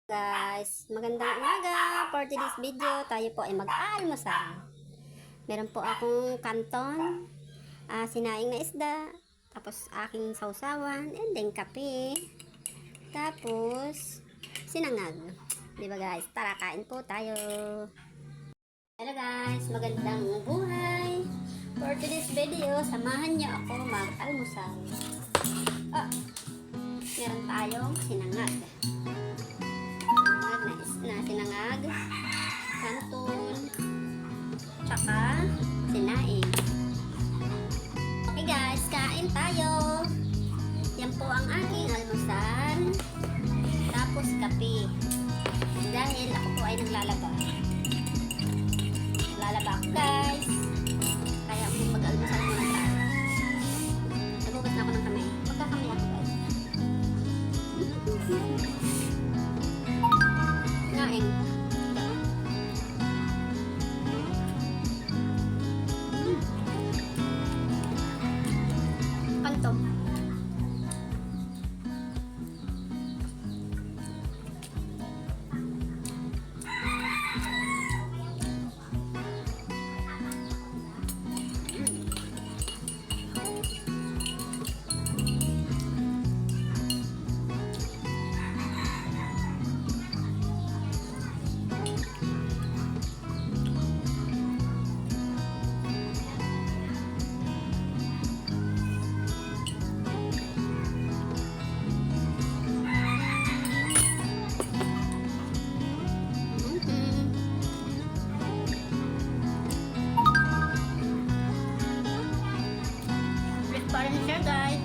Guys, magandang umaga. For today's video, tayo po ay mag-almusal. Meron po akong kanton, sinaing na isda, tapos aking sausawan, and then kape. Tapos, sinangag. Diba guys? Tara, kain po tayo. Hello guys, magandang buhay. For today's video, samahan niyo ako mag-almusal. Meron tayong sinangag. Na sinangag, kanton, tsaka sinaing. Okay guys, kain tayo. Yan po ang aking almusal. Tapos kape. Dahil ako po ay naglalaba. Naglalaba ako guys. Kaya ako mag-almusal muna tayo. Nagugas na ako ng kamay. Magkakamay ako guys. Naing. Kanto. Pa rin siya guys.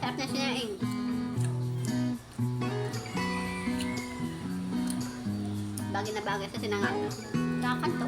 Sarap na sinaing. Bagay na bagay sa sinangag. Kakanto.